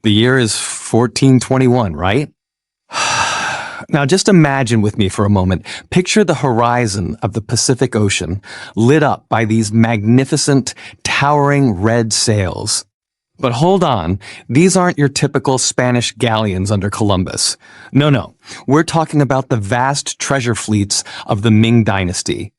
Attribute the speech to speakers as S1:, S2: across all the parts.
S1: The year is 1421, right? Now just imagine with me for a moment. Picture the horizon of the Pacific Ocean lit up by these magnificent, towering red sails. But hold on, these aren't your typical Spanish galleons under Columbus. No, we're talking about the vast treasure fleets of the Ming Dynasty.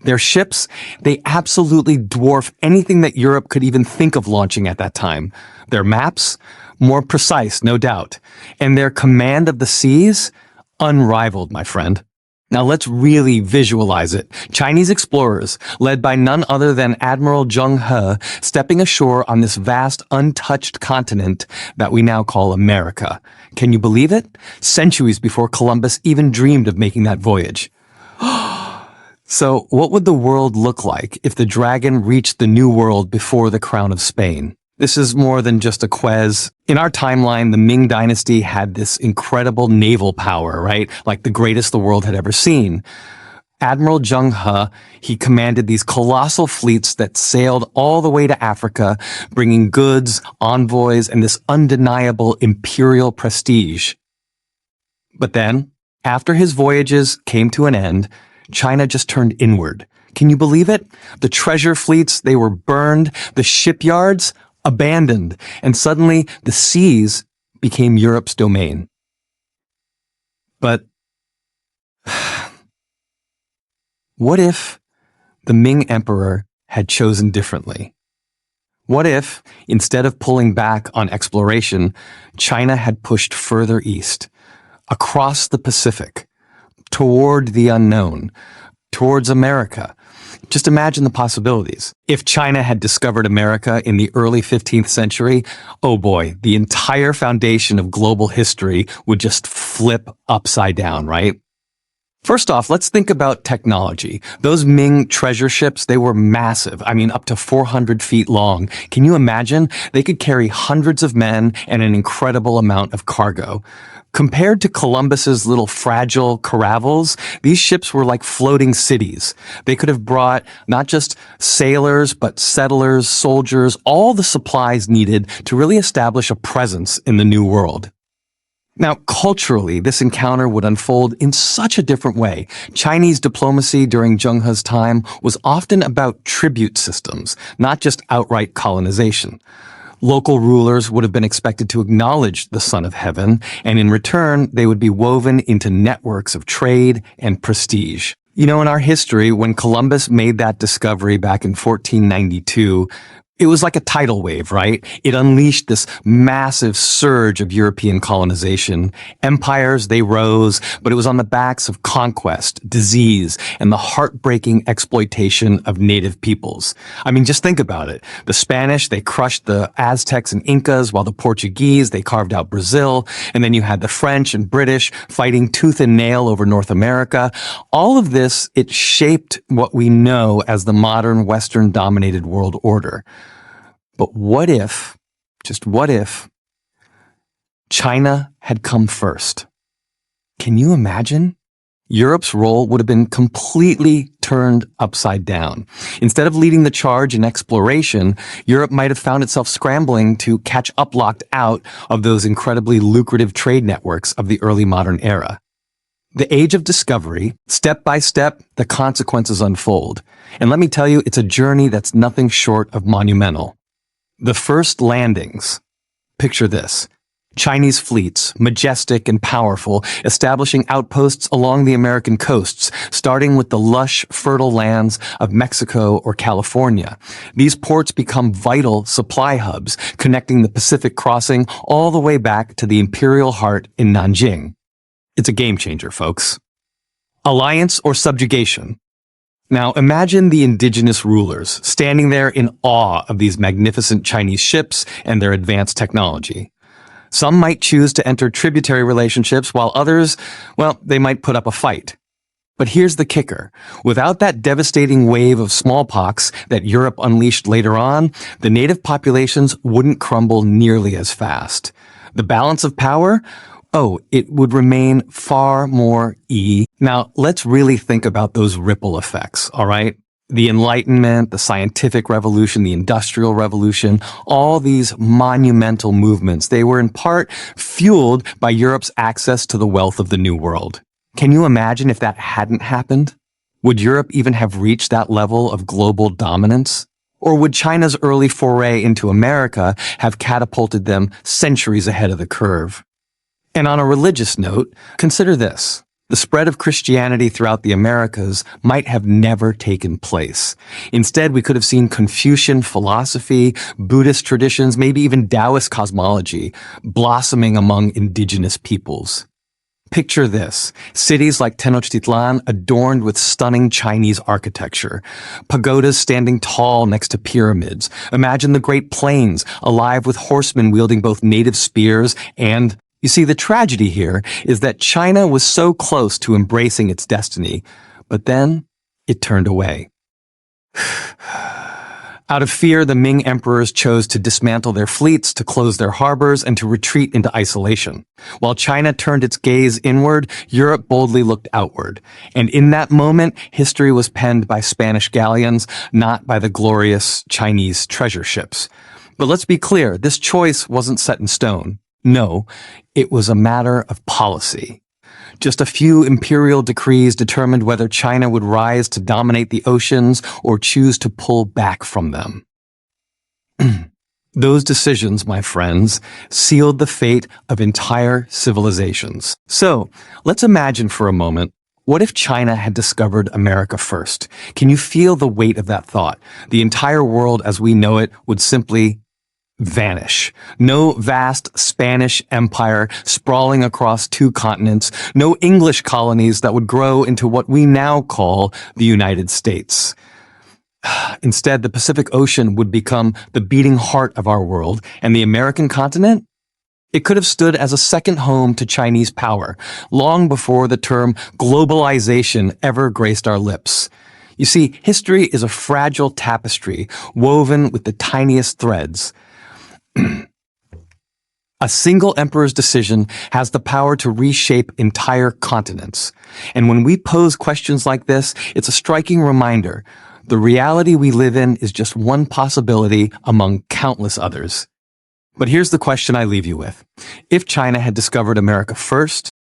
S1: Their ships, they absolutely dwarf anything that Europe could even think of launching at that time. Their maps, more precise, no doubt. And their command of the seas, unrivaled, my friend. Now let's really visualize it. Chinese explorers, led by none other than Admiral Zheng He, stepping ashore on this vast, untouched continent that we now call America. Can you believe it? Centuries before Columbus even dreamed of making that voyage. So, what would the world look like if the dragon reached the New World before the crown of Spain? This is more than just a quiz. In our timeline, the Ming Dynasty had this incredible naval power, right? Like the greatest the world had ever seen. Admiral Zheng He commanded these colossal fleets that sailed all the way to Africa, bringing goods, envoys, and this undeniable imperial prestige. But then, after his voyages came to an end, China just turned inward. Can you believe it? The treasure fleets, they were burned, the shipyards, abandoned, and suddenly the seas became Europe's domain. But what if the Ming Emperor had chosen differently? What if, instead of pulling back on exploration, China had pushed further east, across the Pacific, toward the unknown, towards America? Just imagine the possibilities. If China had discovered America in the early 15th century, oh boy, the entire foundation of global history would just flip upside down, right? First off, let's think about technology. Those Ming treasure ships, they were massive. I mean, up to 400 feet long. Can you imagine? They could carry hundreds of men and an incredible amount of cargo. Compared to Columbus's little fragile caravels, these ships were like floating cities. They could have brought not just sailors, but settlers, soldiers, all the supplies needed to really establish a presence in the New World. Now, culturally, this encounter would unfold in such a different way. Chinese diplomacy during Zheng He's time was often about tribute systems, not just outright colonization. Local rulers would have been expected to acknowledge the Son of Heaven, and in return, they would be woven into networks of trade and prestige. You know, in our history, when Columbus made that discovery back in 1492, it was like a tidal wave, right? It unleashed this massive surge of European colonization. Empires, they rose, but it was on the backs of conquest, disease, and the heartbreaking exploitation of native peoples. I mean, just think about it. The Spanish, they crushed the Aztecs and Incas, while the Portuguese, they carved out Brazil. And then you had the French and British fighting tooth and nail over North America. All of this, it shaped what we know as the modern Western-dominated world order. But what if, just what if, China had come first? Can you imagine? Europe's role would have been completely turned upside down. Instead of leading the charge in exploration, Europe might have found itself scrambling to catch up locked out of those incredibly lucrative trade networks of the early modern era. The age of discovery, step by step, the consequences unfold. And let me tell you, it's a journey that's nothing short of monumental. The first landings. Picture this. Chinese fleets, majestic and powerful, establishing outposts along the American coasts, starting with the lush, fertile lands of Mexico or California. These ports become vital supply hubs, connecting the Pacific crossing all the way back to the imperial heart in Nanjing. It's a game changer, folks. Alliance or subjugation. Now, imagine the indigenous rulers standing there in awe of these magnificent Chinese ships and their advanced technology. Some might choose to enter tributary relationships, while others, well, they might put up a fight. But here's the kicker. Without that devastating wave of smallpox that Europe unleashed later on, the native populations wouldn't crumble nearly as fast. The balance of power? Oh, it would remain far more Now, let's really think about those ripple effects, all right? The Enlightenment, the scientific revolution, the industrial revolution, all these monumental movements, they were in part fueled by Europe's access to the wealth of the New World. Can you imagine if that hadn't happened? Would Europe even have reached that level of global dominance? Or would China's early foray into America have catapulted them centuries ahead of the curve? And on a religious note, consider this. The spread of Christianity throughout the Americas might have never taken place. Instead, we could have seen Confucian philosophy, Buddhist traditions, maybe even Taoist cosmology blossoming among indigenous peoples. Picture this. Cities like Tenochtitlan adorned with stunning Chinese architecture. Pagodas standing tall next to pyramids. Imagine the Great Plains, alive with horsemen wielding both native spears and... You see, the tragedy here is that China was so close to embracing its destiny, but then it turned away. Out of fear, the Ming emperors chose to dismantle their fleets, to close their harbors, and to retreat into isolation. While China turned its gaze inward, Europe boldly looked outward. And in that moment, history was penned by Spanish galleons, not by the glorious Chinese treasure ships. But let's be clear, this choice wasn't set in stone. No, it was a matter of policy. Just a few imperial decrees determined whether China would rise to dominate the oceans or choose to pull back from them. Those decisions, my friends, sealed the fate of entire civilizations. So, let's imagine for a moment, what if China had discovered America first? Can you feel the weight of that thought? The entire world as we know it would simply vanish. No vast Spanish empire sprawling across 2 continents, no English colonies that would grow into what we now call the United States. Instead, the Pacific Ocean would become the beating heart of our world, and the American continent? It could have stood as a second home to Chinese power, long before the term globalization ever graced our lips. You see, history is a fragile tapestry woven with the tiniest threads. A single emperor's decision has the power to reshape entire continents. And when we pose questions like this, it's a striking reminder. The reality we live in is just one possibility among countless others. But here's the question I leave you with. If China had discovered America first,